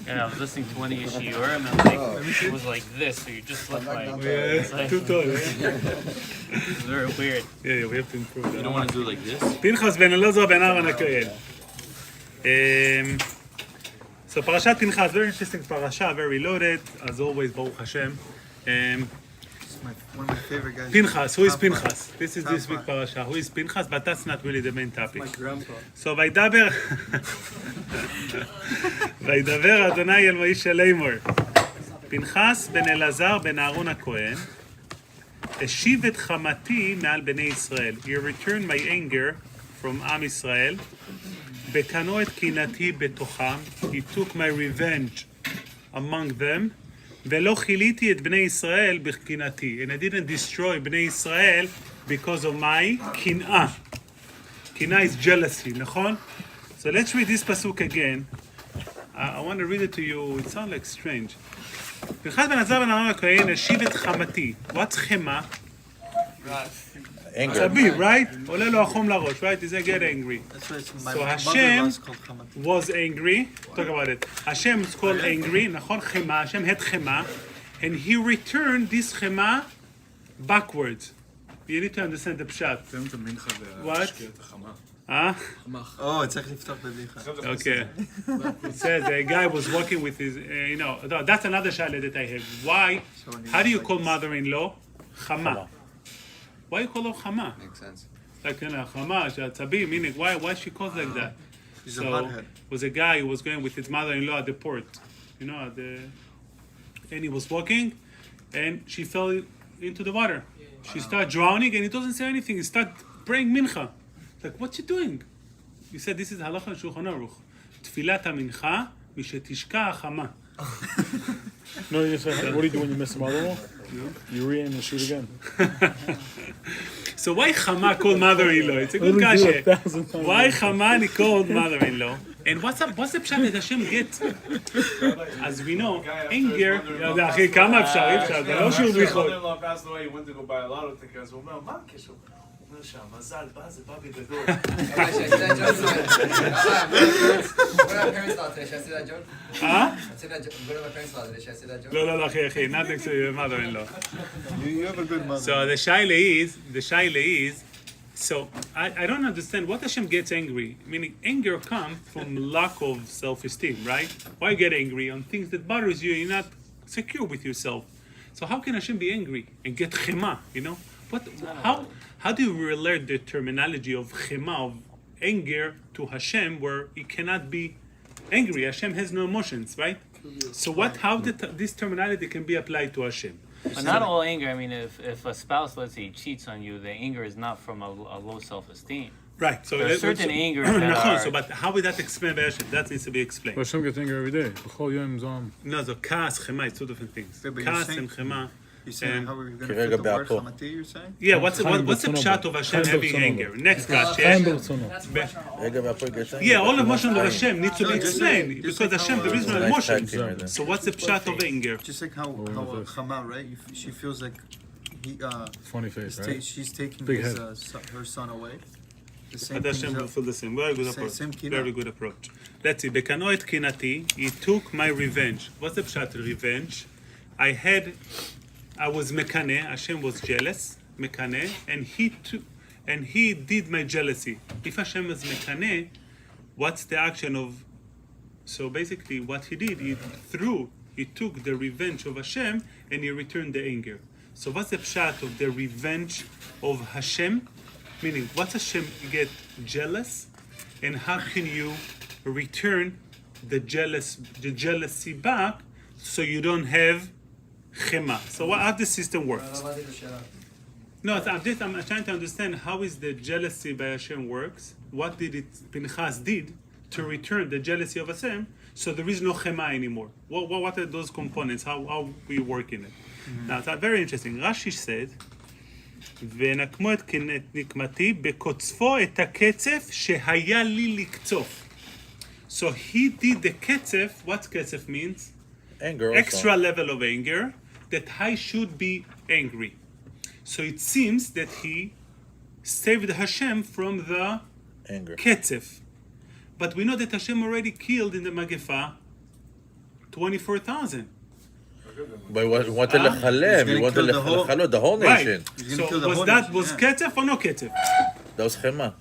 And I was listening to one of your shiur, and I'm like, it was like this, so you just look like, it's like too tall. it's very weird. Yeah, we have to improve that. You don't want to do it like this? Pinchas ben Elazar ben Aaron HaKohen. So Parshat Pinchas, very interesting parasha, very loaded, as always, Baruch Hashem. One of my favorite guys. Pinchas, who is Pinchas? This is this week parasha. Who is Pinchas? But that's not really the main topic. My grandpa. So וידבר אדוני אל מוישה לאמור פנחס בן אלעזר בן אהרון הכהן השיב את חמתי מעל בני ישראל. He returned my anger from עם ישראל בקנו את קנאתי בתוכם. He took my revenge among them ולא חיליתי את בני ישראל בקנאתי. And I didn't destroy בני ישראל because of my קנאה. קנאה is jealousy, נכון? So let's read this pasuk again. I want to read it to you. It sounds like strange. פנחס בן אלעזר בן אהרון הכהן השיב את חמתי. What's חמה? Anger. עצבי, right? עולה לו החום לראש, right? Does it get angry? That's why it's my So mother Hashem was called Hamati. was angry. Talk about it. Hashem is called angry. נכון? חמה. Hashem had חמה. And he returned this חמה backwards. You need to understand the pshat. What? Huh? Oh, צריך לפתוח בבדיחה. Okay. It says a guy was walking with his, that's another shaila that I have. Why? How do you call mother-in-law? Chama. Why you call her Chama? Makes sense. Like, Chama, Shatzabi, meaning, why she calls like that? He's a So, hothead. was a guy who was going with his mother-in-law at the port. And he was walking, and she fell into the water. She started drowning, and he doesn't say anything. He started praying mincha. Like, what you doing? He said, this is halacha in Shulchan Aruch. Tfilat ha-mincha, mishetishka ha-chama. No, you say, what do you do when you miss a mother-in-law? You re-aim and shoot again. So why Chama called mother-in-law? It's a good kasha. Why Chama called mother-in-law? And what's the pshat that Hashem gets? As we know, anger... אחי, כמה אפשר? אי אפשר, זה לא שיעור בדיחות. mother-in-law passed away, he went to go buy a lotto ticket, אז הוא אומר, מה הקשר? הוא אומר שהמזל בא, זה בא בגדול. Should I say that joke? What are my parents thought today? Should I say that joke? Huh? What are my parents thought today? Should I say that joke? לא, אחי, not next to your mother-in-law. You have a good mother. So the shaila is, so I don't understand what Hashem gets angry. Meaning anger comes from lack of self-esteem, right? Why get angry on things that bothers you? You're not secure with yourself. So how can Hashem be angry and get chema? How do you relate the terminology of chema, of anger, to Hashem, where he cannot be angry? Hashem has no emotions, right? So how this terminology can be applied to Hashem? But not all anger. I mean, if a spouse, let's say, cheats on you, the anger is not from a low self-esteem. Right. So There's certain angers that are... but how would that explain by Hashem? That needs to be explained. But Hashem gets angry every day. B'chol yom zom. No, so kas, chema, it's two different things. Yeah, but Kas you're and chema. You're saying And- how we're going to Kivega fit the word be'apo. Hamati, you're saying? Yeah, what's the pshat of Hashem having anger? Next Chaim question. b'rtzono. רגע, והפועל גשם. Yeah, all emotions of Hashem need to be No, just explained like- because just like Hashem how, there is no Nice emotions. tag team right there. So what's the pshat of anger? Just like how Chama, right? She feels like Funny face, right? she's taking Big his, head. her son away. The same But thing. Hashem will feel the same. Very good Same- approach. same kina. Very good approach. Let's see. Bekano et kinati, he took my revenge. What's the pshat revenge? I was mekane. Hashem was jealous, mekane, and he did my jealousy. If Hashem is mekane, what's the action of? So basically, what he did, he took the revenge of Hashem and he returned the anger. So what's the pshat of the revenge of Hashem? Meaning, what's Hashem get jealous, and how can you return the jealousy back so you don't have chema? So how the system works? No, I'm trying to understand how is the jealousy by Hashem works. What did Pinchas did to return the jealousy of Hashem, so there is no chema anymore. What are those components? How we work in it? Now, it's very interesting. Rashi said, ונקמו את נקמתי בקוצפו את הקצף שהיה לי לקצוף. So he did the ketzef. What ketzef means? Anger also. Extra level of anger, that I should be angry. So it seems that he saved Hashem from the Anger. ketzef. But we know that Hashem already killed in the Magefa 24,000. But he wanted lechalem. He gonna wanted kill the whole- lechalot, the whole Right. nation. He's gonna kill So the whole that nation, was yeah. ketef or no ketef? That was chema.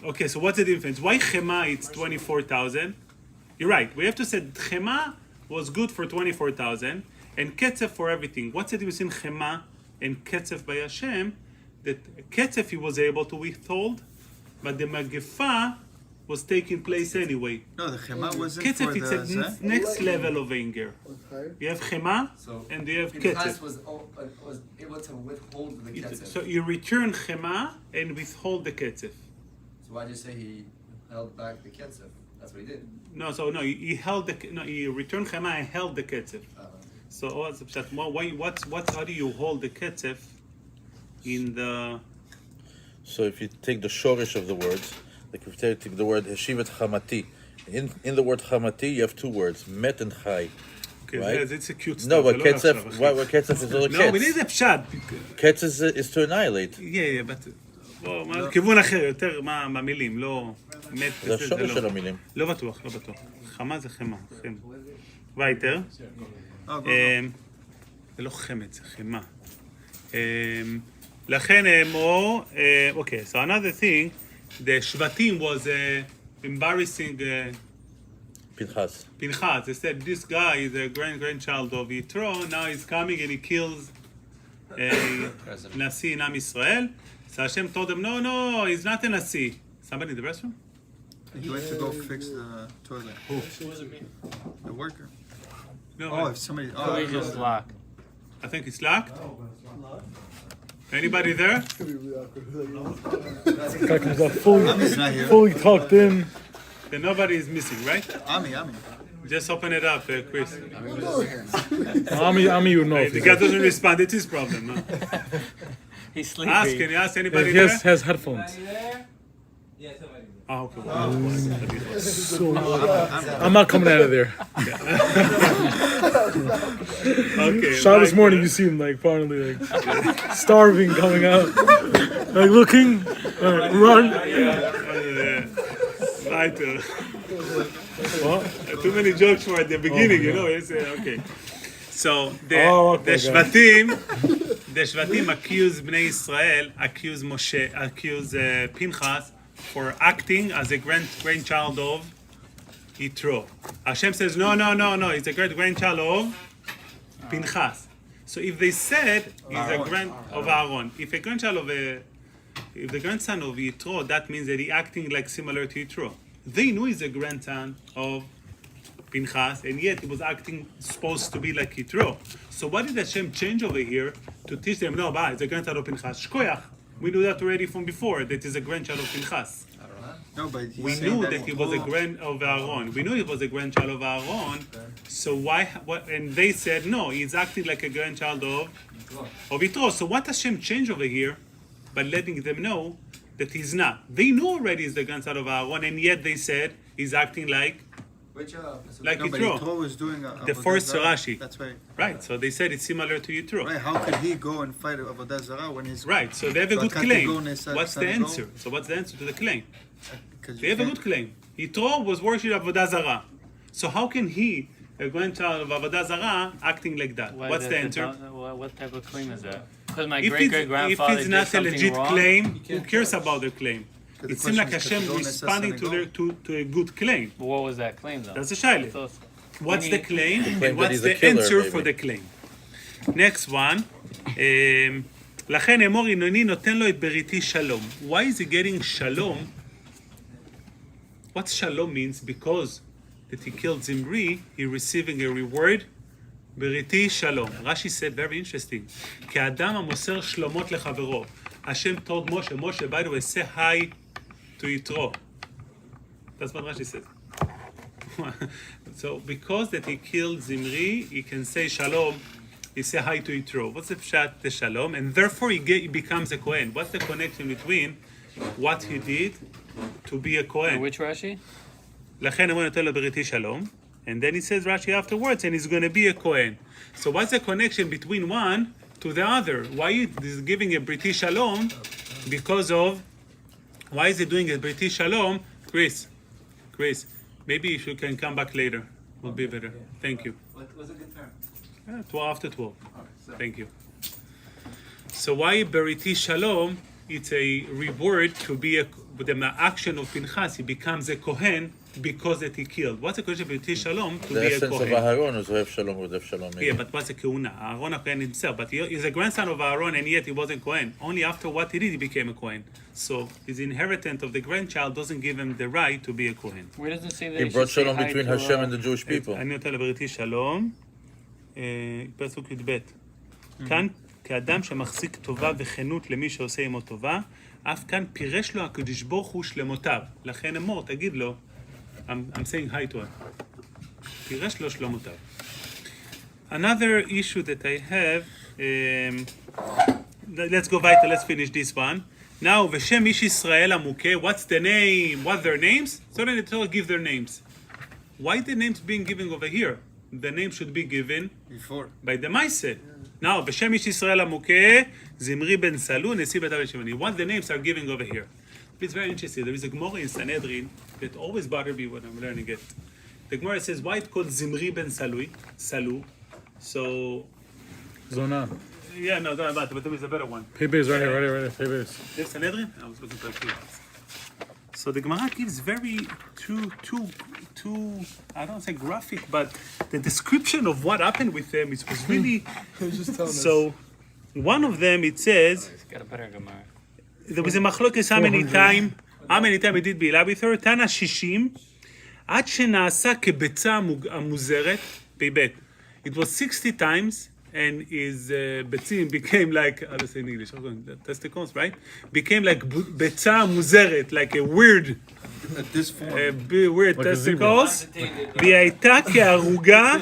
Okay, so what's the difference? Why chema it's 24,000? You're right. We have to say chema was good for 24,000 and ketzef for everything. What's the difference in chema and ketzef by Hashem? That ketzef he was able to withhold, but the magefa was taking place anyway. No, the chema wasn't Ketzef for it's the a zeh. next level of anger. You have chema So and you have Pinchas ketzef. was able to withhold the ketzef. So you return chema and withhold the ketzef. So why'd you say he held back the ketzef? That's what he did. No, so no, he held the he returned chema and held the ketzef. Uh, So what's the pshat? What's how do you hold the ketzef in the? So if you take the shorish of the words, like if you take the word Heshivet Chamati, in the word Chamati you have two words, Met and Chai. Okay, Right. it's a cute stuff. No, but זה לא Ketzef, עכשיו, אחי. what Ketzef is all a No, we need Ketz. a pshat. Ketz is to annihilate. Yeah, but בוא, כיוון אחר, יותר מהמילים, לא מת, זה השורש של המילים. לא בטוח, לא בטוח. חמה זה חמה. וייטר. Oh, go, go. זה לא חמץ, זה חמה. לכן אמור, okay, so another thing, the Shvatim was embarrassing Pinchas. Pinchas. They said this guy is a grandchild of Yitro, now he's coming and he kills Nasi in Am Israel. So Hashem told him, no, he's not a Nasi. Somebody in the restroom? He went to go fix the toilet. The worker. No, Oh, if somebody. Oh, We just lock. I think it's locked. Anybody there? Guy comes out fully, Ami's not here. fully tucked in. Then nobody is missing, right? Ami. Just open it up, Chris. Ami, you know. If The guy doesn't respond, it's his problem. Huh? He's sleepy. Ask, can you ask anybody he there? has headphones. Oh, okay. So, I'm not coming out of there. Okay. Shot this Mike, morning, you see him like finally like starving, coming out, like looking, run. Right. What? Too many jokes for at the beginning, you know. It's, okay. So the Okay, the Shvatim accuse Bnei Israel, accuse Moshe, accuse Pinchas for acting as a grandchild of Yitro. Hashem says no. He's a grandchild of Pinchas. So if they said he's a of Aaron, if a grandchild of if the grandson of Yitro, that means that he acting like similar to Yitro. They knew he's a grandson of Pinchas, and yet he was acting supposed to be like Yitro. So what did Hashem change over here to teach them? No, it's a grandchild of Pinchas. Shkoyach. We knew that already from before, that he's a grandchild of Pinchas. No, but he's We saying knew that he was a grand of Aaron. We knew he was a grandchild of Aaron. So why? What? And they said no, he's acting like a grandchild of Yitro. So what Hashem changed over here by letting them know that he's not? They knew already he's the grandchild of Aaron, and yet they said he's acting like Which like No, but Yitro. Yitro was doing The first Rashi. That's right. Right. So they said it's similar to Yitro. Right, how could he go and fight Avodah Zarah when he's... Right. So they have a good claim. What's the answer? So what's the answer to the claim? They have a good claim. Yitro was worshipped Avodah Zarah. So how can he, a grandchild of Avodah Zarah, acting like that? Why What's is the that answer? What type of claim is that? Because my If great-great-grandfather it's did not a something legit wrong. claim, who cares about the claim? The It seems like question is, Hashem Kadosh responding to Necessary to a good claim. But what was that claim, though? That's a shaila. So, What's the claim claim and that what's he's a the killer, answer maybe. for the claim? Next one. לכן אמור הנני נותן לו את בריתי שלום. Why is he getting shalom? What shalom means? Because that he killed Zimri, he receiving a reward. בריתי שלום. Rashi said very interesting. כאדם המוסר שלומות לחברו. Hashem told Moshe, by the way, say hi to Yitro. That's what Rashi said. So because that he killed Zimri, he can say shalom. He say hi to Yitro. What's the pshat, the shalom? And therefore he becomes a Kohen. What's the connection between what he did to be a Kohen? which Rashi? לכן אמרו נותן לו בריתי שלום. And then he says Rashi afterwards, and he's going to be a Kohen. So what's the connection between one to the other? Why is giving a Briti Shalom? Because of, why is he doing a Briti Shalom? Chris, maybe you can come back later. will be better. Thank you. What was a good term? 12 after 12. Okay, so. Thank you. So why Beriti Shalom? It's a reward to be with the action of Pinchas. He becomes a Kohen because that he killed. What's the Kosher Beriti Shalom? To The be a essence of Kohen. Aharon is Ohev Shalom, Ohev Shalom. Yeah, but what's a Keuna? Aaron Kohen himself, but he's a grandson of Aaron, and yet he wasn't Kohen. Only after what he did, he became a Kohen. So his inheritance of the grandchild doesn't give him the right to be a Kohen. Where does it say that He you brought should say Shalom hi between to, Hashem and the Jewish people. אני נותן לבריתי שלום, פסוק י"ב. כאן, כאדם שמחזיק טובה וכנות למי שעושה עמו טובה, אף כאן פירש לו הקדוש ברוך הוא שלמותיו. לכן אמור, תגיד לו, I'm saying hi to him. פירש לו שלמותיו. Another issue that I have, let's go weiter, let's finish this one. Now, ושם איש ישראל המוכה, what's the name, what their names? So then it's all give their names. Why the names being given over here? The name should be given Before. by the Maise. Now, בשם איש ישראל המוכה, זמרי בן סלו, נשיא בית אבי שמני. What the names are giving over here? It's very interesting. There is a Gemara in Sanhedrin that always bothers me when I'm learning it. The Gemara says, why it's called Zimri ben Salu? So, Zona. yeah, no, don't about it, but there is a better one. Pay base right here, right here, right here. Pay base. This Sanhedrin? I was looking for a few. So the Gemara gives very too I don't say graphic, but the description of what happened with them was really so. One of them it says It's got a better Gemara. there was a machlokes how many time he did בילה with her. תנא 60 עד שנעשה כביצה המוזרת בבית. It was 60 times and his ביצים became like, how to say in English, testicles, right? Became like ביצה מוזרת, like a weird, At this form. weird Like a zebra. testicles. והיא הייתה כערוגה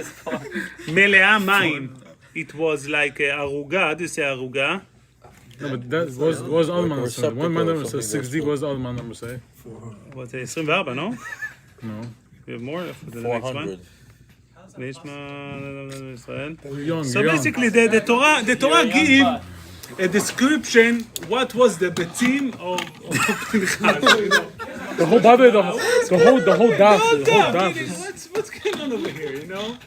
מלאה מים. It was like a ערוגה, how do you say ערוגה? No, but that was the other man number say? One man number says Something 60, what does the other man number say? What's it, 24, no? No. We have more for the next one. 400. Israel. You're young, So you're young. basically, the Torah give a description what was the betim of Pinchas. The whole Bible, the whole daf is... What's going on over here? You know.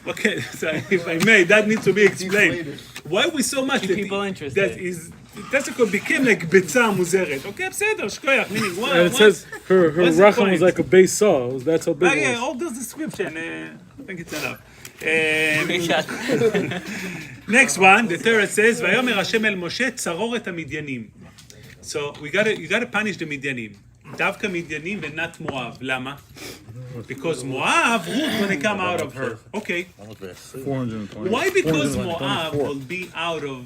Okay, so if I may, that needs to be explained. Why we so much that people interested. that is testicle became like ביצה מוזרת. Okay, בסדר, שכוח. Meaning, what? And it says her what's the racham was point? like a base saw. That's how big Oh, it yeah, was. all those description. I think it's enough. Next one, the Torah says, "Vayomer Hashem el Moshe tzaror et hamidyanim." So you gotta punish the Midyanim. Davka Midyanim and not Moab. Lama? Because Moab, Ruth gonna come out of her. Okay. 420. Why? Because 424. Moab will be out of.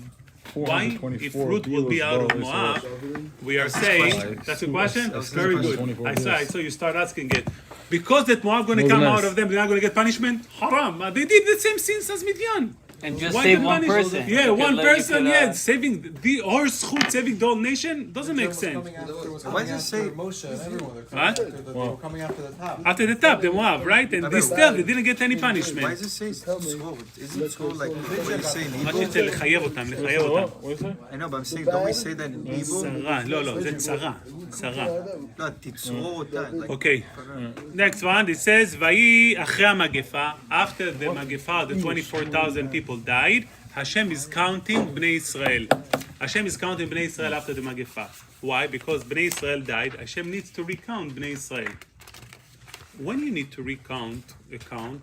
Why? If 424 Ruth will be out of kilos, Moab, we are saying that's a question. That's very good. 24 I saw you start asking it. Because that Moab going to Those come nice. out of them, they're not going to get punishment. Haram. They did the same sins as Midian. And just Why save the one punishment? person. Yeah, You could one let- you person. could, Yeah, saving the or schut, saving the whole nation doesn't make sense. Why does it say Moshe and everyone? What? They were coming after the top. After the top, the Moab, right? And they still they didn't get any punishment. Why does it say scroll? Isn't scroll like what you say in רק Hebrew? שצריך לחייב אותם, לחייב אותם. What is it? I know, but I'm saying, don't we say that in Hebrew? צרה, לא, זה צרה, צרה. No, תצרור אותה. Like, Okay. Next one, it says, ויהי אחרי המגפה, after the מגפה, the 24,000 people died, Hashem is counting Bnei Israel. Hashem is counting Bnei Israel after the מגפה. Why? Because Bnei Israel died, Hashem needs to recount Bnei Israel. When you need to recount a count,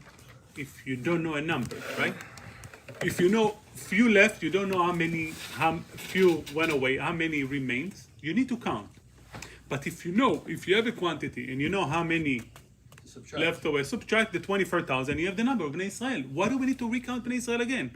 if you don't know a number, right? If you know few left, you don't know how few went away, how many remains, you need to count. But if you have a quantity and you know how many left away, subtract the 24,000, you have the number of Bnei Israel. Why do we need to recount Bnei Israel again?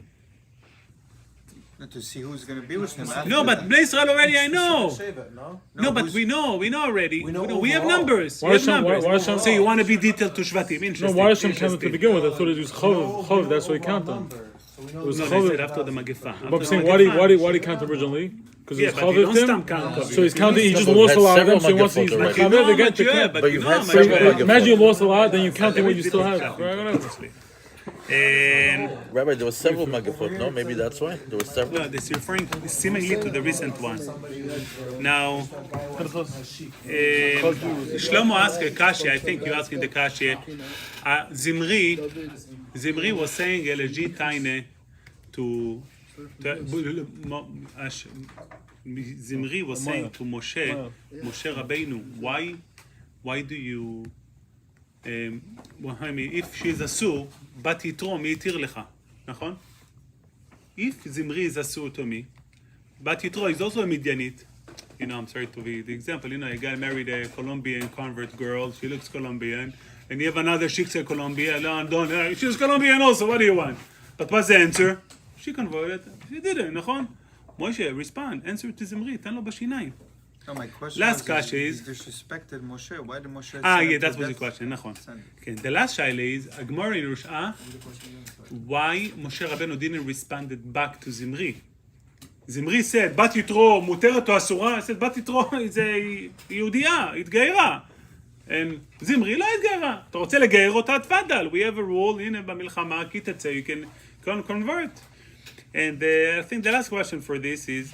to see who's going to be with him. No, but Bnei Israel already I know. Shave it, no? No, but who's- we know already. We know We have overall. numbers. Why We have Hashem- why- numbers. why Hashem- So you want to be detailed to Shvatim? No, Interesting. why Hashem counted to Interesting. begin with? I thought it was No, Chov, that's why he counted them. number. So we know It was No, Chov. they said after the Magifah. But I'm After saying, the why did Magifah. he count originally? Because Yeah, it was but you don't Chav stamp count. So he's counting, he just But lost a we've lot had of them, so he several wants to use Magifot already. Chav, they get to count. But But you you've know had how much several you have. Magifot. Imagine you lost a lot, then you count what you still have. Count. Right, whatever. Rabbi, there were several Magafot, no? Maybe that's why? There were several? No, this is referring seemingly to the recent one. Now, Shlomo asked a Kashi, I think you asking the Kashi. Zimri was saying LG Taine to Zimri was saying to Moshe Rabbeinu, why do you, if she's asur, בת יתרו, מי יתיר לך, נכון? If Zimri is asur to me, בת יתרו is also a Midianite. You know, I'm sorry to be the example. You know, a guy married a Colombian convert girl. She looks Colombian. And you have another shiksa Colombian. She's Colombian also. What do you want? But what's the answer? She converted. She didn't, נכון? Moshe, respond. Answer to Zimri. תן לו בשיניים. No, my question Last was, kasha is he disrespected Moshe. Why did Moshe yeah, that was the question, נכון. Okay, the last shaila is, Gemara in Rush'a, why Moshe Rabbeinu didn't respond back to Zimri? Zimri said, בת יתרו מותרת או אסורה? I said, בת יתרו זה יהודייה, התגיירה. And זמרי לא התגיירה. אתה רוצה לגייר אותה, תפדל. We have a rule, הנה במלחמה, כי תצא, you can convert. And I think the last question for this is,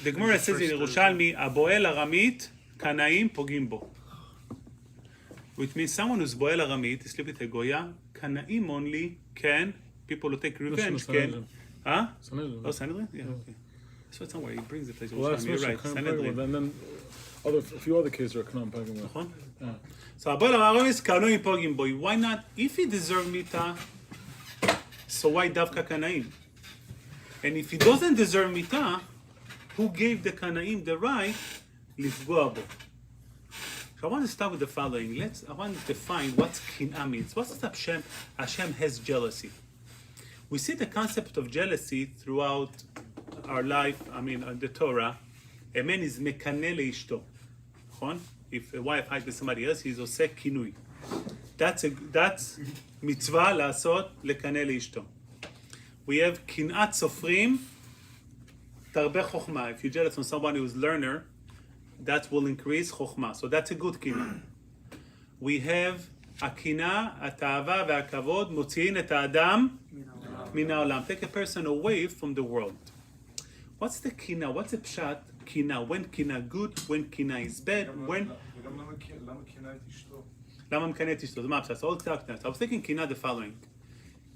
the Gemara says in Yerushalmi, הבועל ארמית, קנאים פוגעים בו. Which means someone who's בועל ארמית, to sleep with a goya, קנאים only can, people who take revenge can. Huh? Oh, Sanhedrin? Yeah, okay. So somewhere he brings it. Well, that's You're right, Sanhedrin. and then a few other cases are Kanan Pagim. נכון? So הבועל ארמית, קנאים פוגעים בו. Why not? If he deserves מיתה, so why דווקא קנאים? And if he doesn't deserve מיתה, who gave the Kanaim the right לפגוע בו? So I want to start with the following. I want to define what kinah means. What's the Hashem has jealousy? We see the concept of jealousy throughout our life. I mean, the Torah. A man is mekaneh leishto. If a wife hides with somebody else, he's osek kinui. That's mitzvah לעשות lekaneh leishto. We have kinat sofrim. Tarbe chokhmah. If you're jealous on somebody who's learner, that will increase chokhmah. So that's a good kina. We have akina, atava, ve'akavod, motziin et ha'adam min ha'olam. Take a person away from the world. What's the kina? What's the pshat? Kina. When kina good? When kina is bad? When? למה מקנא את אשתו? זה מה הפשט? So I was thinking kina the following.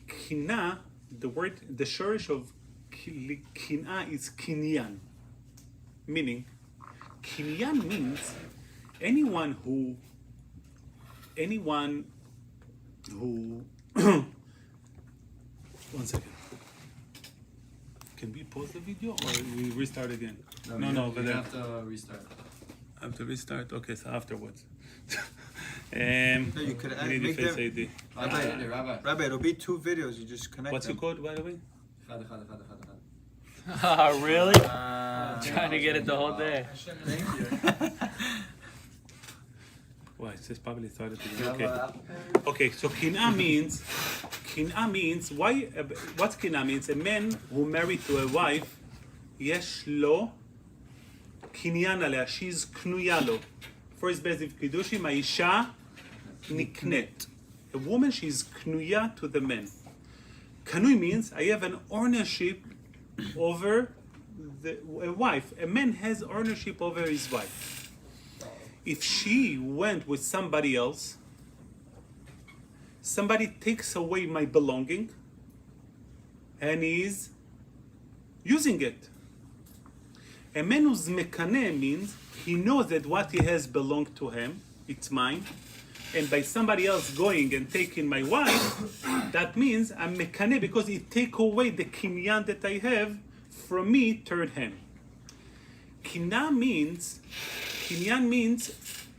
Kina, the word, the shorish of kinah is kinyan, meaning kinyan means anyone who one second, can we pause the video or we restart again? No, over there. have to restart. I have to restart. Okay, so afterwards. No, you could we need make the Face them. ID. Rabbi. It'll be 2 videos. You just connect What's them. your code, by the way? Oh, really? Trying to get it the whole day. Thank you. Well, it says probably started again. Okay, so kinah means why? What's kinah means? A man who married to a wife, יש לו קניין עליה, she's קנויה לו. First base of קידושים, האישה נקנית. A woman, she's קנויה to the man. קנוי means I have an ownership over a wife. A man has ownership over his wife. If she went with somebody else, somebody takes away my belonging and is using it. A man who's mekaneh means he knows that what he has belonged to him, it's mine, and by somebody else going and taking my wife, that means I'm mekaneh because it take away the kinyan that I have from me toward him. Kinyan means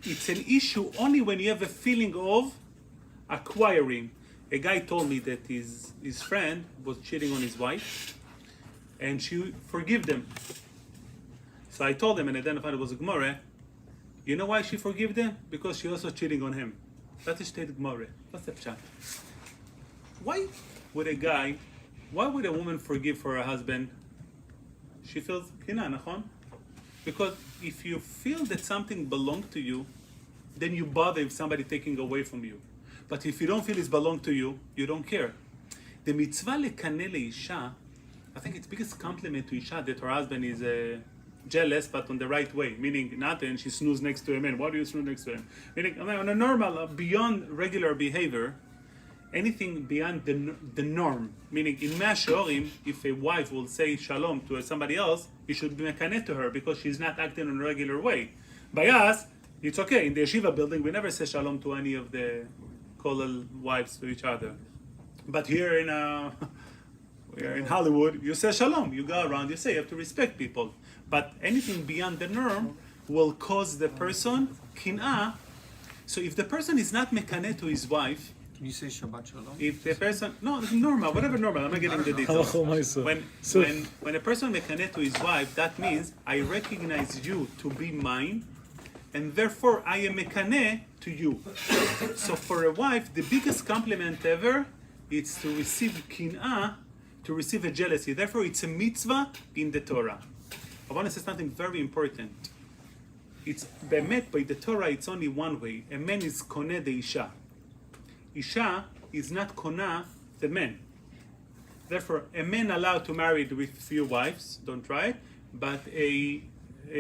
it's an issue only when you have a feeling of acquiring. A guy told me that his friend was cheating on his wife and she forgave them. So I told him and identified it was a Gemara. You know why she forgave them? Because she also cheating on him. That is state Gemara. What's the pshat? Why would a woman forgive for her husband? She feels kina, nachon? Because if you feel that something belongs to you, then you bother if somebody taking away from you. But if you don't feel it's belong to you, you don't care. The mitzvah lekane leisha, I think it's biggest compliment to isha that her husband is jealous, but on the right way. Meaning, not and she snooze next to him. And why do you snooze next to him? Meaning, on a normal, beyond regular behavior, anything beyond the norm. Meaning, in Mea Sheorim, if a wife will say shalom to somebody else, he should be mekanet to her because she's not acting in a regular way. By us, it's okay. In the yeshiva building, we never say shalom to any of the kollel wives to each other. But here in we're in Hollywood, you say shalom. You go around, you say you have to respect people. But anything beyond the norm will cause the person kin'ah. So if the person is not mekanet to his wife, Can you say Shabbat Shalom? if the person normal, whatever normal, I'm not getting the details. When a person mekanet to his wife, that means I recognize you to be mine, and therefore I am mekaneh to you. So for a wife, the biggest compliment ever is to receive kin'ah, to receive a jealousy. Therefore, it's a mitzvah in the Torah. I want to say something very important. It's bemet by the Torah. It's only one way. A man is koneh the isha. Isha is not konah the man. Therefore, a man allowed to marry with few wives. Don't try it. But a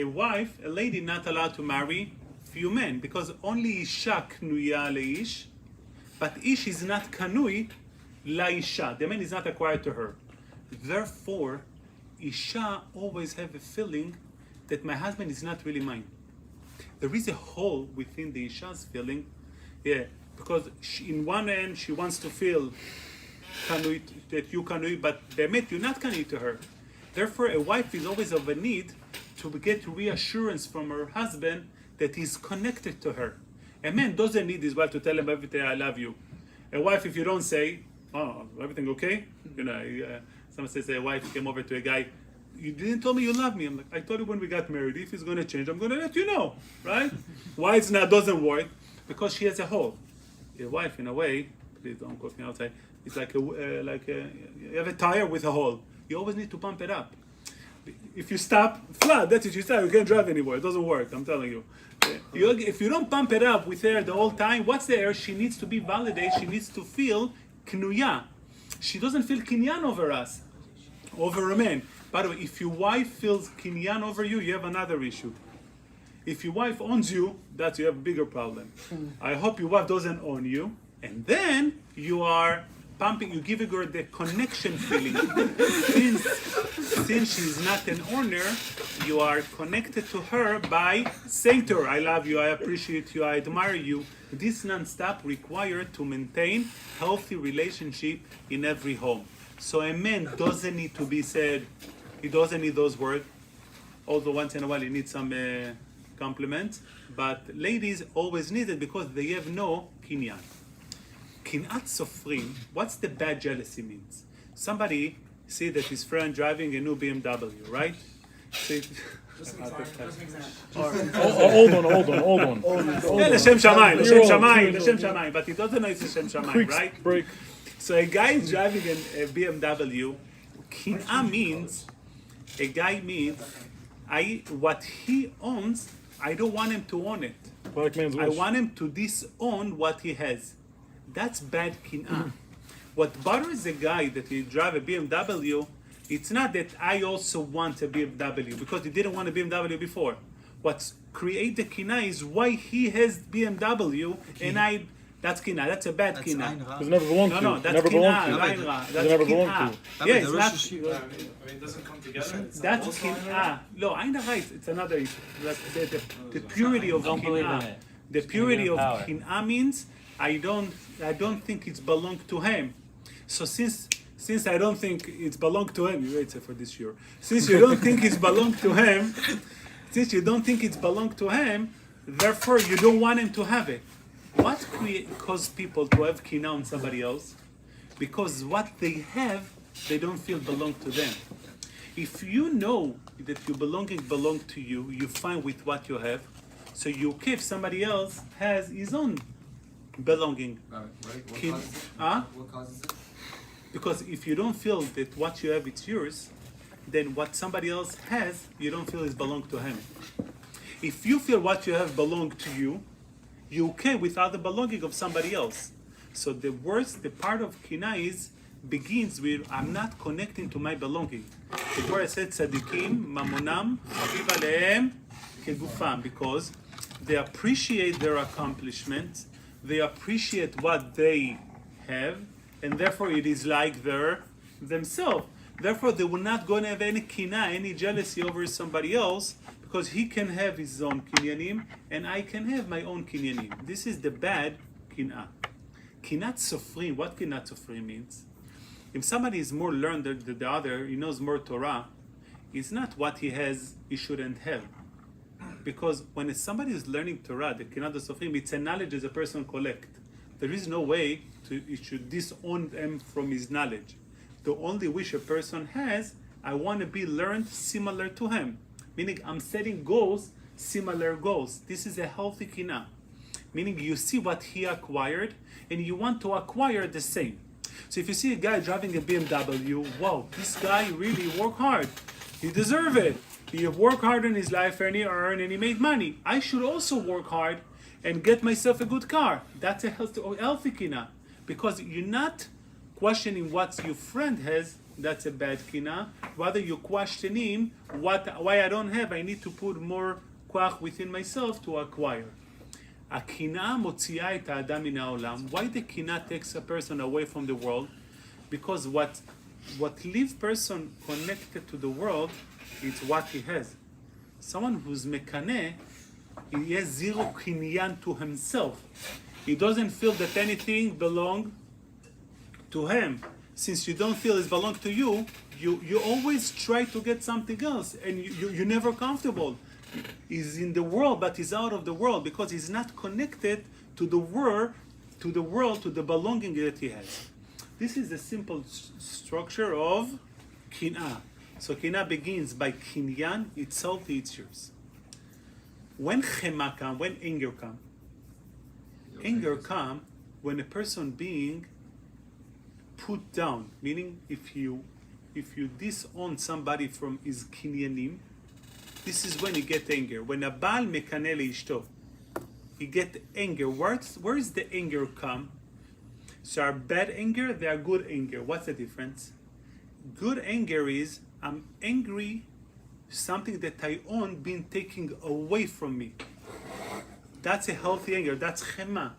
wife, a lady, not allowed to marry few men because only isha knuya leish, but ish is not kanui laisha. The man is not acquired to her. Therefore, isha always have a feeling that my husband is not really mine. There is a hole within the isha's feeling, because in one end she wants to feel kanui, that you kanui, but bemet you're not kanui to her. Therefore, a wife is always of a need to get reassurance from her husband that he's connected to her. A man doesn't need his wife to tell him everything, I love you. A wife, if you don't say, oh, everything okay? Someone says a wife came over to a guy, you didn't tell me you love me. I'm like, I told you when we got married, if it's going to change, I'm going to let you know, right? Why it's not doesn't work? Because she has a hole. A wife, in a way, please don't quote me outside, it's like you have a tire with a hole. You always need to pump it up. If you stop, flat, that's it, you stop, you can't drive anymore. It doesn't work, I'm telling you. If you don't pump it up with her the whole time, what's there? She needs to be validated, she needs to feel knuya. She doesn't feel kinyan over us, over a man. By the way, if your wife feels kinyan over you, you have another issue. If your wife owns you, that's you have a bigger problem. I hope your wife doesn't own you, and then you are pumping, you give her the connection feeling. Since she's not an owner, you are connected to her by saying to her, I love you, I appreciate you, I admire you. This non-stop required to maintain healthy relationship in every home. So a man doesn't need to be said, he doesn't need those words, although once in a while he needs some compliments, but ladies always need it because they have no kinyan. Kinat sofrim, what's the bad jealousy means? Somebody see that his friend driving a new BMW, right? Hold on. L'shem shamayim, but he doesn't know it's L'shem shamayim, right? Break. So a guy is driving a BMW. Kin'ah means, a guy means, what he owns, I don't want him to own it. Black man's I wish. want him to disown what he has. That's bad kin'ah. What bothers a guy that he drive a BMW, it's not that I also want a BMW, because he didn't want a BMW before. What create the kin'ah is why he has BMW, and that's kin'ah. That's a bad kin'ah. Because it never belonged to. No, It that's never belonged kin'ah. to. Laira. It That's never belonged kin'ah. to. Yeah, it's not. I mean, it doesn't come together. That's kin'ah. No, I know right. It's another issue. The purity of Don't believe in kin'ah. it. The purity of Power. kin'ah means I don't think it's belonged to him. So since I don't think it's belonged to him, you wait for this year. Since you don't think it's belonged to him, therefore you don't want him to have it. What cause people to have kin'ah on somebody else? Because what they have, they don't feel belong to them. If you know that your belonging belong to you, you find with what you have. So you okay if somebody else has his own belonging. Right. What Kin- causes it? Huh? What causes it? Because if you don't feel that what you have it's yours, then what somebody else has, you don't feel is belong to him. If you feel what you have belong to you, you're okay without the belonging of somebody else. So the part of kin'ah is begins with I'm not connecting to my belonging. The Torah said tzadikim mamonam chaviv alehem kegufam, because they appreciate their accomplishments, they appreciate what they have, and therefore it is like their themselves. Therefore they will not going to have any kina, any jealousy over somebody else, because he can have his own kinyanim and I can have my own kinyanim. This is the bad kina. Kinat sofrim. What kinat sofrim means? If somebody is more learned than the other, he knows more Torah, it's not what he has he shouldn't have. Because when somebody is learning Torah, the kinat sofrim, it's a knowledge as a person collect. There is no way he should disown them from his knowledge. The only wish a person has, I want to be learned similar to him. Meaning I'm setting goals, similar goals. This is a healthy kina. Meaning you see what he acquired and you want to acquire the same. So if you see a guy driving a BMW, wow, this guy really worked hard. He deserves it. He worked hard in his life and he earned and he made money. I should also work hard and get myself a good car. That's a healthy kina. Because you're not questioning what your friend has, that's a bad kina. Rather you're questioning why I don't have. I need to put more koach within myself to acquire. הקנאה מוציאה את האדם מן העולם. Why the קנאה takes a person away from the world? Because what leaves person connected to the world is what he has. Someone who's מקנא, he has zero קניין to himself. He doesn't feel that anything belongs to him. Since you don't feel it belongs to you, you always try to get something else, and you're never comfortable. He's in the world, but he's out of the world because he's not connected to the world, to the belonging that he has. This is the simple structure of kin'ah. So kin'ah begins by kinyan, it's healthy, it's yours. When chema comes, when anger comes when a person being put down, meaning if you disown somebody from his kinyanim, this is when you get anger. When a Baal mekane leishto, you get anger. Where is the anger come? So our bad anger, they are good anger. What's the difference? Good anger is, I'm angry, something that I own being taken away from me. That's a healthy anger. That's chema.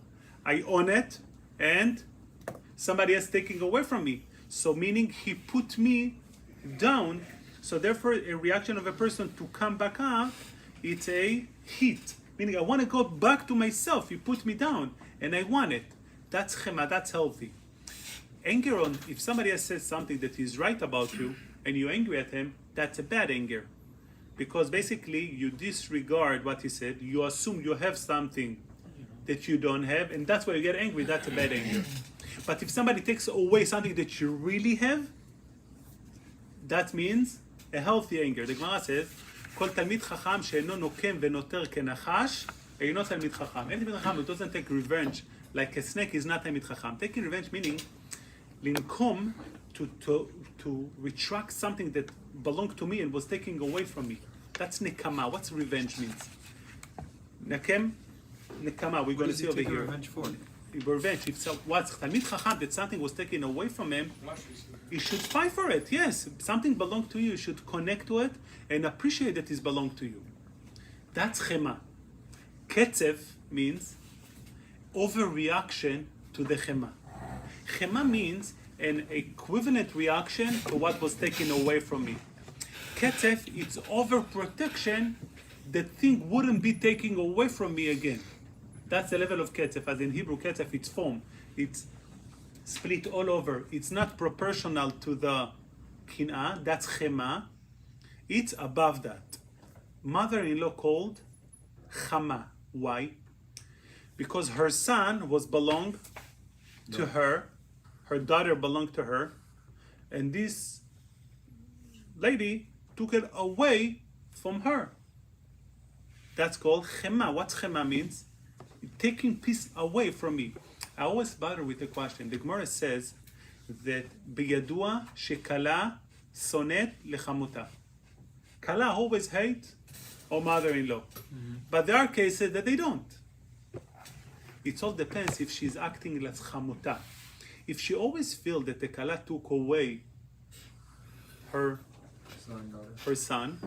I own it, and somebody else taking away from me. So meaning he put me down. So therefore, a reaction of a person to come back up, it's a heat. Meaning I want to go back to myself. You put me down, and I want it. That's chema, that's healthy. Anger on, if somebody else says something that is right about you, and you're angry at him, that's a bad anger. Because basically, you disregard what he said, you assume you have something that you don't have, and that's why you get angry, that's a bad anger. But if somebody takes away something that you really have, that means a healthy anger. The Gemara says, כל תלמיד חכם שאינו נוקם ונותר כנחש, אינו תלמיד חכם. Any תלמיד חכם who doesn't take revenge like a snake is not תלמיד חכם. Taking revenge meaning לנקום, to retract something that belonged to me and was taken away from me. That's nekama. What's revenge means? Nakem, nekama. We're going to see over here. Revenge for? Revenge. If what's Talmid Chacham that something was taken away from him, he should fight for it. Yes, something belonged to you. You should connect to it and appreciate that it belonged to you. That's chema. Ketzev means overreaction to the chema. Chema means an equivalent reaction to what was taken away from me. Ketzev, it's overprotection that thing wouldn't be taken away from me again. That's the level of ketzev. As in Hebrew, ketzev, it's foam. It's split all over. It's not proportional to the kin'ah. That's chema. It's above that. Mother-in-law called chama. Why? Because her son belonged to her. Her daughter belonged to her. And this lady took it away from her. That's called chema. What chema means? Taking peace away from me. I always bother with the question. The Gemara says that biyadua shekala sonet lechamuta. Kala always hate her mother-in-law. But there are cases that they don't. It all depends if she's acting like chamuta. If she always feels that the kala took away her son,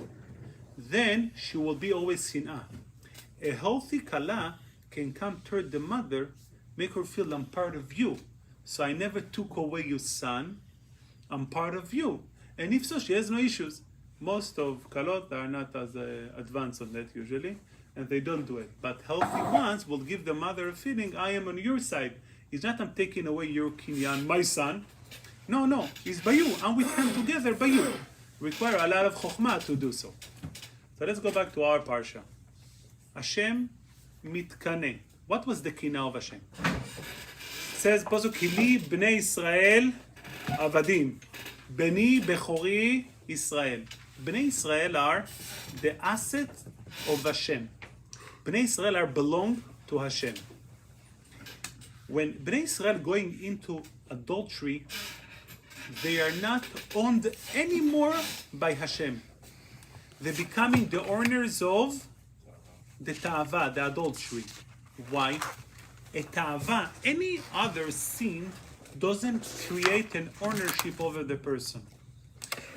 then she will be always sin'ah. A healthy kala can come toward the mother, make her feel I'm part of you. So I never took away your son, I'm part of you. And if so, she has no issues. Most of kalot are not as advanced on that usually, and they don't do it. But healthy ones will give the mother a feeling, I am on your side. It's not I'm taking away your kinyan, my son. No, it's by you. I'm with him together by you. Require a lot of chokhmah to do so. So let's go back to our parsha. Hashem mitkane. What was the kina of Hashem? It says, Pasuk, Hili bnei Israel avadim. Beni bechori Israel. Bnei Israel are the asset of Hashem. Bnei Israel are belong to Hashem. When Bnei Israel going into adultery, they are not owned anymore by Hashem. They're becoming the owners of the ta'ava, the adultery. Why? A ta'ava, any other sin, doesn't create an ownership over the person.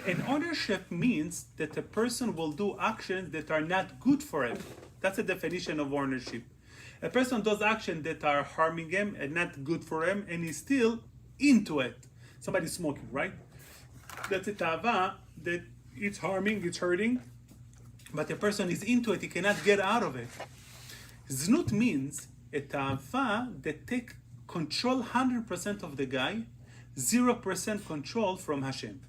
An ownership means that a person will do actions that are not good for him. That's the definition of ownership. A person does actions that are harming him and not good for him, and he's still into it. Somebody's smoking, right? That's a ta'ava that it's harming, it's hurting, but the person is into it, he cannot get out of it. Znut means a ta'ava that take control 100% of the guy, 0% control from Hashem.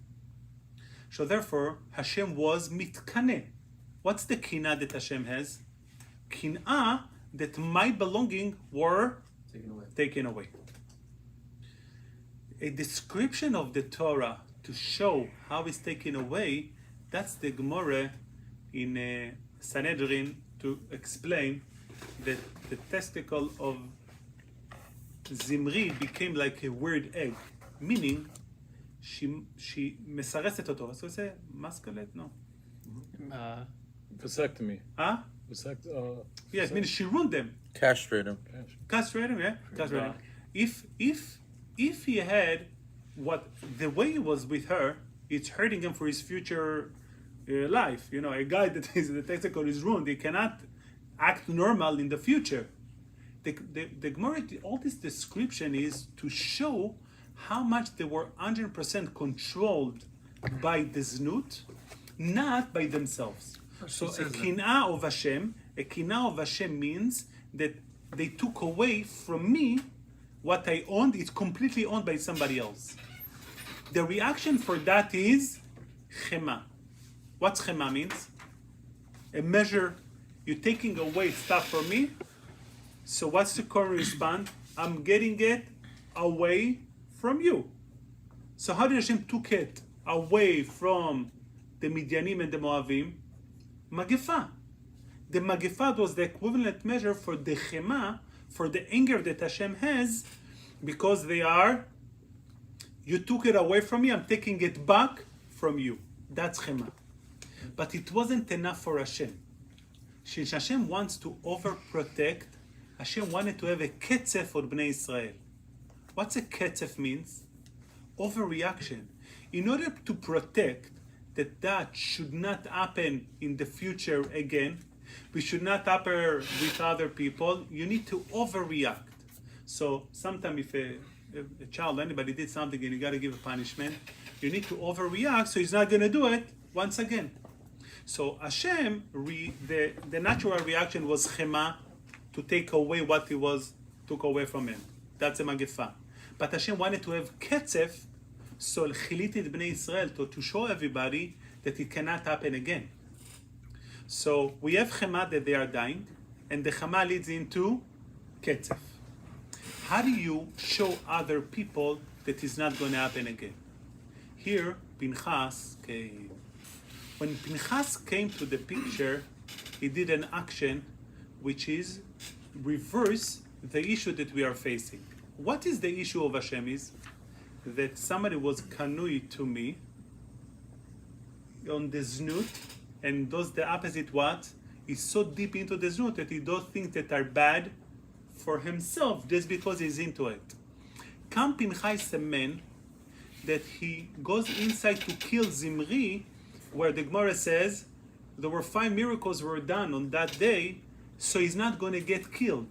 So therefore, Hashem was mitkane. What's the kina that Hashem has? Kina that my belonging were taken away. A description of the Torah to show how it's taken away, that's the Gemara in Sanhedrin to explain that the testicle of Zimri became like a weird egg, meaning she mesareset oto. So say masculine? No. Vasectomy. Huh? Yeah, it means she ruined them. Castrate him. Castrate him, yeah. Castrate him. If he had what the way he was with her, it's hurting him for his future life. You know, a guy that is the testicle is ruined, he cannot act normal in the future. The Gemara, all this description is to show how much they were 100% controlled by the znut, not by themselves. So a kina of Hashem means that they took away from me what I owned. It's completely owned by somebody else. The reaction for that is chema. What's chema means? A measure. You're taking away stuff from me. So what's the core response? I'm getting it away from you. So how did Hashem took it away from the Midianim and the Moavim? Magefa. The Magefa was the equivalent measure for the Chema, for the anger that Hashem has, because they are, you took it away from me, I'm taking it back from you. That's Chema. But it wasn't enough for Hashem. Since Hashem wants to overprotect, Hashem wanted to have a ketzef for Bnei Israel. What's a ketzef means? Overreaction. In order to protect that should not happen in the future again, we should not happen with other people, you need to overreact. So sometimes if a child, anybody did something and you got to give a punishment, you need to overreact so he's not going to do it once again. So Hashem, the natural reaction was chema, to take away what he took away from him. That's a magefa. But Hashem wanted to have ketzef, so chiliti bnei Israel, to show everybody that it cannot happen again. So we have chema that they are dying, and the chema leads into ketzef. How do you show other people that it's not going to happen again? Here, Pinchas came. When Pinchas came to the picture, he did an action which is reverse the issue that we are facing. What is the issue of Hashem is that somebody was kanui to me on the znut and does the opposite what? He's so deep into the znut that he does things that are bad for himself just because he's into it. Come Pinchas, a man that he goes inside to kill Zimri, where the Gemara says there were 5 miracles were done on that day, so he's not going to get killed.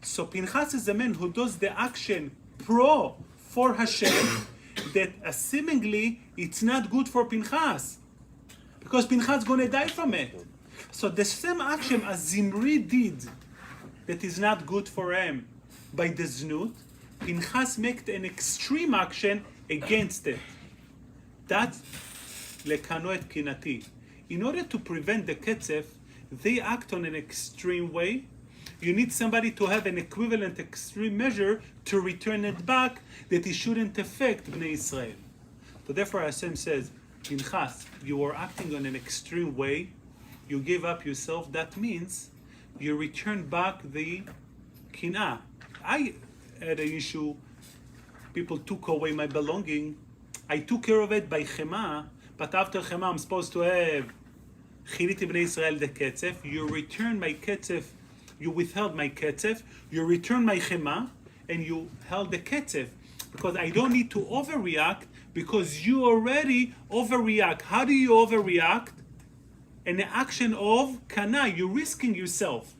So Pinchas is a man who does the action for Hashem that seemingly it's not good for Pinchas, because Pinchas is going to die from it. So the same action as Zimri did that is not good for him by the znut, Pinchas makes an extreme action against it. That's lekano et kinati. In order to prevent the ketzef, they act on an extreme way. You need somebody to have an equivalent extreme measure to return it back that it shouldn't affect Bnei Israel. So therefore Hashem says, Pinchas, you are acting on an extreme way. You give up yourself. That means you return back the kinah. I had an issue. People took away my belonging. I took care of it by chema, but after chema I'm supposed to have chiliti bnei Israel the ketzef. You return my ketzef. You withheld my ketzef. You return my chema, and you held the ketzef, because I don't need to overreact, because you already overreact. How do you overreact? An action of kana. You're risking yourself.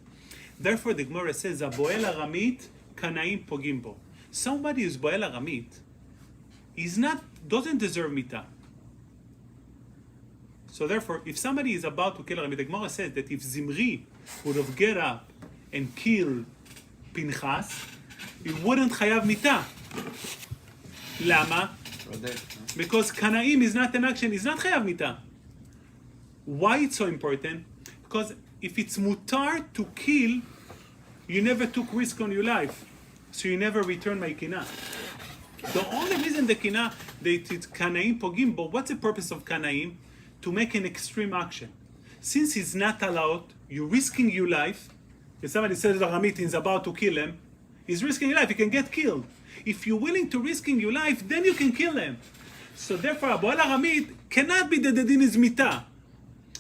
Therefore, the Gemara says, "Aboel aramit kanaim pogim bo." Somebody who's boel aramit doesn't deserve mita. So therefore, if somebody is about to kill aramit, the Gemara says that if Zimri would have get up and killed Pinchas, he wouldn't chayav mita. Lama? Because kanaim is not an action, it's not chayav mita. Why it's so important? Because if it's mutar to kill, you never took risk on your life, so you never return my kina. The only reason the kina, it's kanaim pogim, but what's the purpose of kanaim? To make an extreme action. Since it's not allowed, you're risking your life. If somebody says Aramit is about to kill him, he's risking your life, he can get killed. If you're willing to risking your life, then you can kill him. So therefore, Aboel Aramit cannot be that the din is mita.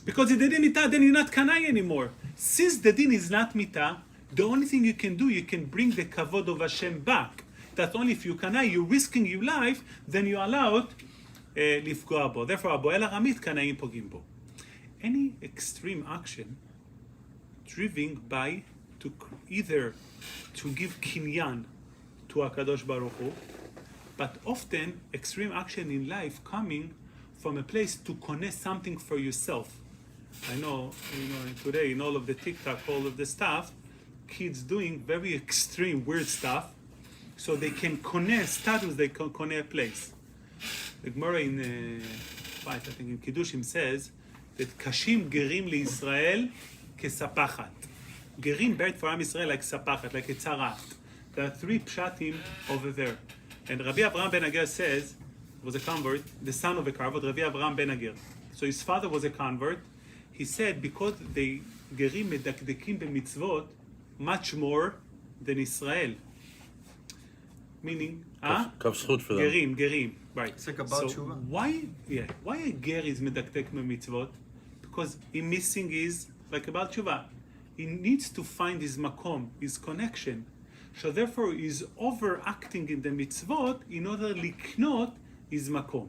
Because if the din mita, then you're not kanai anymore. Since the din is not mita, the only thing you can do, you can bring the kavod of Hashem back. That only if you kanai, you're risking your life, then you're allowed lifgoa bo. Therefore, Aboel Aramit kanaim pogim bo. Any extreme action driven by either to give kinyan to HaKadosh Baruch Hu, but often extreme action in life coming from a place to connect something for yourself. I know, today in all of the TikTok, all of the stuff, kids doing very extreme, weird stuff, so they can connect status, they can connect place. The Gemara in Kiddushim says that Kashim gerim liYisrael kesapachat. Gerim bad for Am Yisrael like sapachat, like a tzarat. There are 3 pshatim over there. And Rabbi Avraham ben Ager says, was a convert, the son of a convert, Rabbi Avraham ben Ager. So his father was a convert. He said because they gerim medakdekim b'mitzvot much more than Israel. Meaning, Kav zchut for them. Gerim, right. It's like about so tshuva. why a ger is medakdek b'mitzvot? Because he missing is like about tshuva. He needs to find his makom, his connection. So therefore, he's overacting in the mitzvot in order liknot his makom.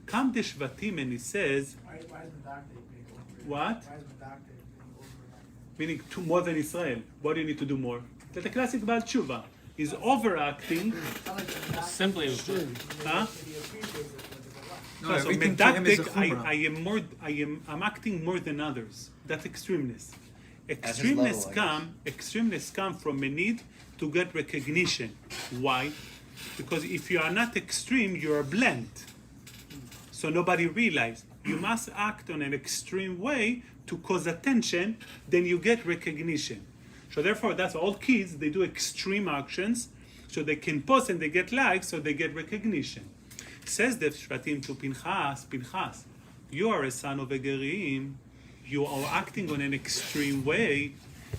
Come the Shvatim and he says, Why is medactic being overreacted? what? Why is medactic being overreacted? Meaning more than Israel. What do you need to do more? That's the classic Baal Tshuva. He's overacting. Simply, Huh? He appreciates it, but No, So everything to him is a medactic, chumrah. I'm acting more than others. That's extremeness. his Extremeness level, I come from a need to get recognition. Why? Because if you are not extreme, you are bland. So nobody realizes. You must act on an extreme way to cause attention, then you get recognition. So therefore, that's all kids, they do extreme actions, so they can post and they get likes, so they get recognition. Says the Shvatim to Pinchas, you are a son of a gerim, you are acting on an extreme way,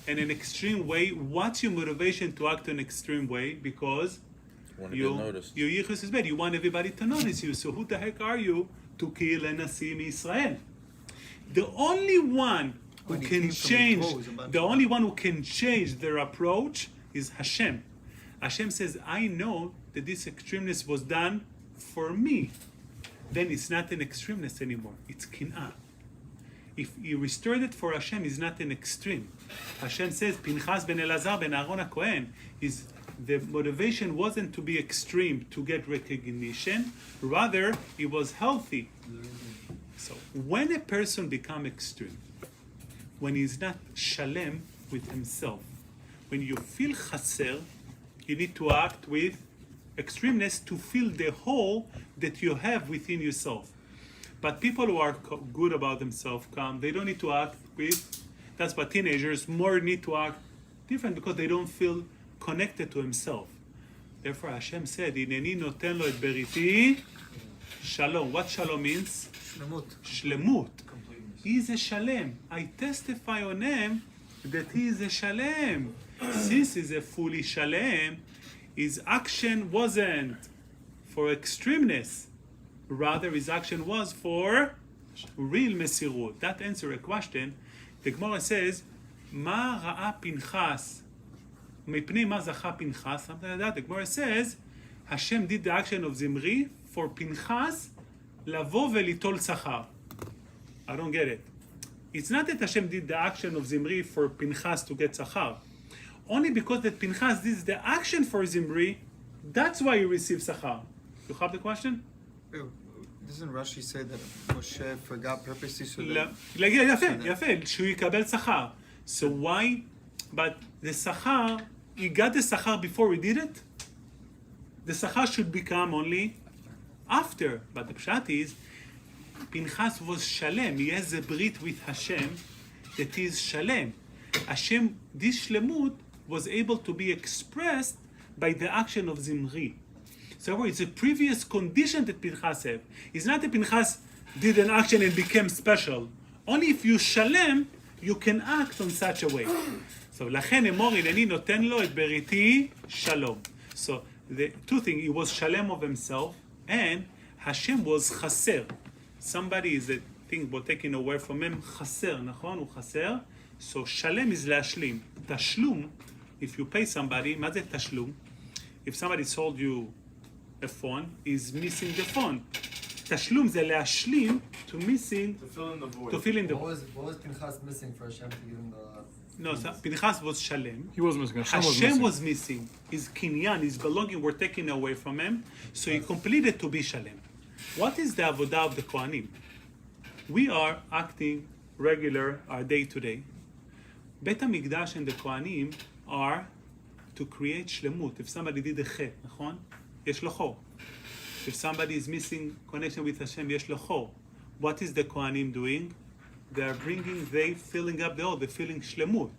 and an extreme way, what's your motivation to act in an extreme way? Because Want to get noticed. your yichus is bad, you want everybody to notice you, so who the heck are you to kill a Nasi Israel? The only one who When he can came from the change, clothes about the only one who can change their approach is Hashem. Hashem says, I know that this extremeness was done for me. Then it's not an extremeness anymore. It's kin'ah. If you restored it for Hashem, it's not an extreme. Hashem says, Pinchas ben Elazar ben Aaron HaKohen, the motivation wasn't to be extreme to get recognition, rather it was healthy. So when a person becomes extreme, when he's not shalem with himself, when you feel chaser, you need to act with extremeness to fill the hole that you have within yourself. But people who are good about themselves, calm, they don't need to act with, that's why teenagers more need to act different because they don't feel connected to himself. Therefore Hashem said, Hineni noten lo et beriti shalom. What shalom means? Shlemut. Shlemut. He is a shalem. I testify on him that he is a shalem. Since he's a fully shalem, his action wasn't for extremeness. Rather, his action was for real mesirut. That answers a question. The Gemara says, Ma ra'a Pinchas, mipnei ma zacha Pinchas, something like that. The Gemara says, Hashem did the action of Zimri for Pinchas lavo velitol tzachar. I don't get it. It's not that Hashem did the action of Zimri for Pinchas to get tzachar. Only because that Pinchas did the action for Zimri, that's why he received tzachar. You have the question? Doesn't Rashi say that Moshe forgot purposely so that... יפה, שהוא יקבל שכר. So why? But the שכר, he got the שכר before he did it? The שכר should become only after. But the pshat is, Pinchas was shalem. He has a brit with Hashem that is shalem. Hashem, this shlemut was able to be expressed by the action of Zimri. So it's a previous condition that Pinchas have. It's not that Pinchas did an action and became special. Only if you shalem, you can act on such a way. So לכן אמור הנני נותן לו את בריתי שלום. So the two things, he was shalem of himself, and Hashem was chaser. Somebody is a thing about taking away from him, chaser, נכון? הוא chaser. So shalem is להשלים. תשלום, if you pay somebody, מה זה תשלום? If somebody sold you a phone, is missing the phone. תשלום זה להשלים to missing, To fill in the void. to fill in the What was Pinchas missing for Hashem to give him the... No, so Pinchas was shalem. He was missing. Hashem was missing. His kinyan, his belonging were taken away from him, so he completed to be shalem. What is the avodah of the Kohanim? We are acting regular, our day to day. Bet HaMikdash and the Kohanim are to create shlemut. If somebody did a chet, נכון? יש לו חור. If somebody is missing connection with Hashem, יש לו חור. What is the Kohanim doing? They are filling up the hole, they're filling shlemut.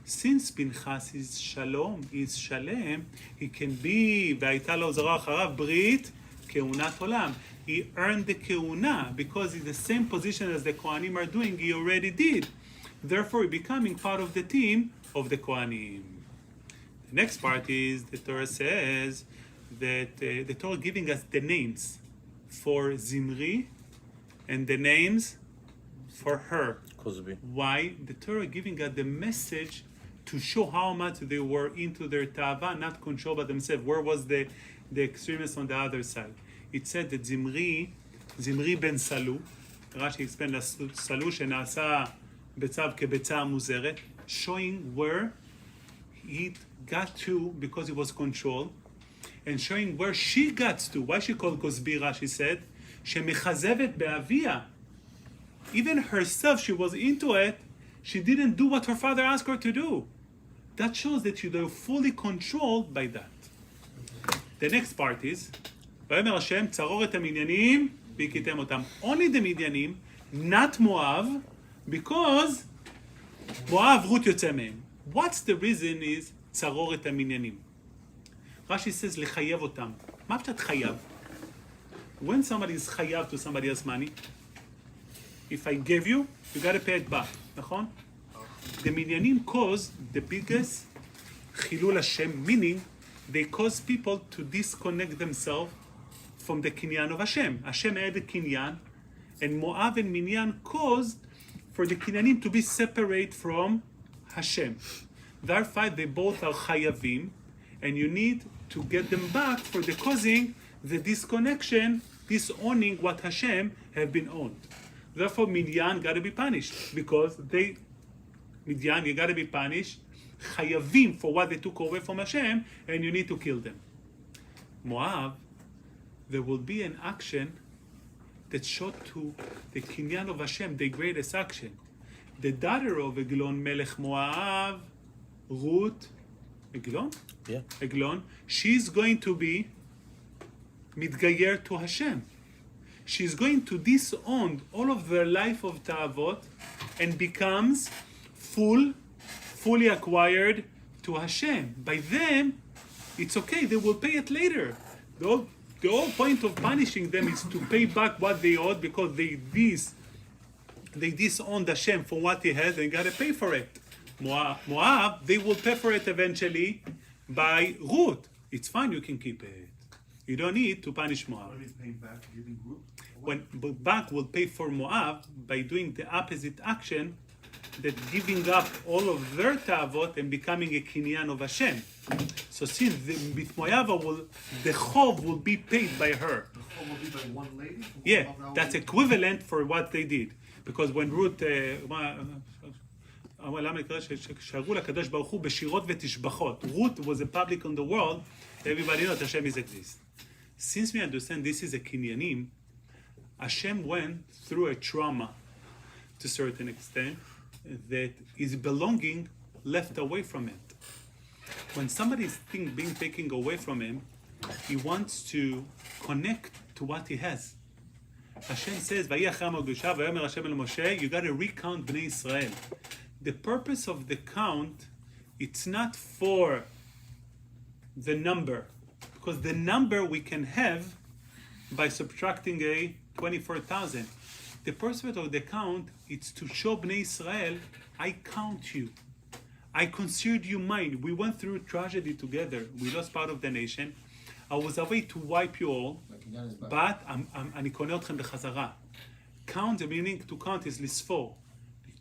Since Pinchas is shalom, is shalem, he can be, והייתה לו זרוע אחריו ברית, כהונת עולם. He earned the kehuna, because in the same position as the Kohanim are doing, he already did. Therefore, becoming part of the team of the Kohanim. The next part is, the Torah says, that the Torah giving us the names for Zimri and the names for her. Cosby. Why? The Torah giving us the message to show how much they were into their tava, not controlled by themselves. Where was the extremists on the other side? It said that Zimri ben Salu, Rashi explained Salu שנעשה בצו כביצה מוזרת, showing where he got to because he was controlled, and showing where she got to. Why she called Cosby, Rashi said, שמחזבת באביה. Even herself, she was into it. She didn't do what her father asked her to do. That shows that you are fully controlled by that. The next part is, ויאמר השם צרור את המדיינים והכיתם אותם. Only the מדיינים, not Moab, because Moab רות יוצא מהם. What's the reason is צרור את המדיינים? Rashi says לחייב אותם. מה פשט חייב? When somebody is חייב to somebody else money, if I gave you, you got to pay it back, נכון? The מדיינים cause the biggest חילול השם, meaning they cause people to disconnect themselves from the kinyan of Hashem. Hashem had a kinyan, and Moab and Minyan caused for the kinyanim to be separate from Hashem. Therefore, they both are chayavim, and you need to get them back for the causing the disconnection, disowning what Hashem have been owned. Therefore, Midian got to be punished because Midian, you got to be punished. Chayavim for what they took away from Hashem, and you need to kill them. Moab, there will be an action that showed to the Kinyan of Hashem, the greatest action. The daughter of Eglon Melech Moab, Ruth, Eglon? Yeah. Eglon, she's going to be mitgayer to Hashem. She's going to disown all of their life of ta'avot and becomes fully acquired to Hashem. By them, it's okay, they will pay it later. The whole point of punishing them is to pay back what they owed because they disowned Hashem for what he has and got to pay for it. Moab, they will pay for it eventually by Ruth. It's fine, you can keep it. You don't need to punish Moab. What is paying back, giving Ruth? When Bak will pay for Moab by doing the opposite action, that giving up all of their ta'avot and becoming a kinyan of Hashem. So since the chov will be paid by her. The whole will be by one lady? Yeah, that's equivalent for what they did. Because when Ruth, Ruth was a public on the world, everybody knows Hashem exists. Since we understand this is a kinyanim, Hashem went through a trauma to a certain extent that his belonging left away from it. When somebody's thing being taken away from him, he wants to connect to what he has. Hashem says, "Vayomer Hashem el Moshe," you got to recount Bnei Israel. The purpose of the count, it's not for the number, because the number we can have by subtracting a 24,000. The purpose of the count is to show Bnei Israel, I count you. I considered you mine. We went through tragedy together. We lost part of the nation. I was away to wipe you all, but אני קונה אתכם בחזרה. Count, the meaning to count is לספור.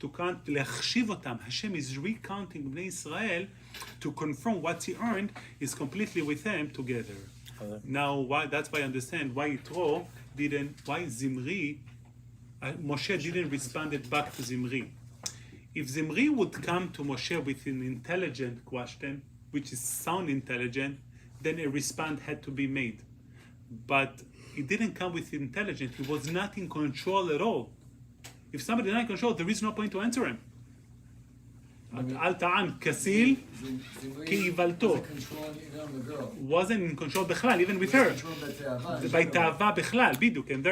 To count, להחשיב אותם. Hashem is recounting Bnei Israel to confirm what he earned is completely with them together. Now, that's why I understand why Zimri, Moshe didn't respond back to Zimri. If Zimri would come to Moshe with an intelligent question, which is sound intelligent, then a response had to be made. But he didn't come with intelligence. He was not in control at all. If somebody is not in control, there is no point to answer him. Al ta'an kasil ki ivalto. Wasn't in control בכלל, even with her. By ta'ava בכלל, biduk. And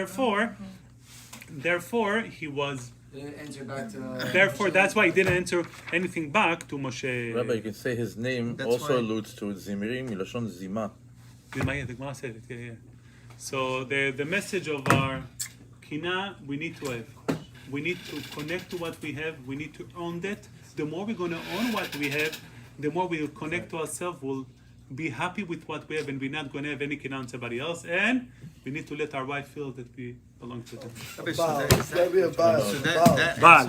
therefore he was. Therefore, that's why he didn't answer anything back to Moshe. Rabbi, you can say his name That's also why- alludes to Zimri, milashon zima. The Gemara said it, yeah. So the message of our kina, we need to have. We need to connect to what we have. We need to own that. The more we're going to own what we have, the more we'll connect to ourselves. We'll be happy with what we have, and we're not going to have any kina on somebody else. And we need to let our wife feel that we belong to them. Okay, so that- Baal.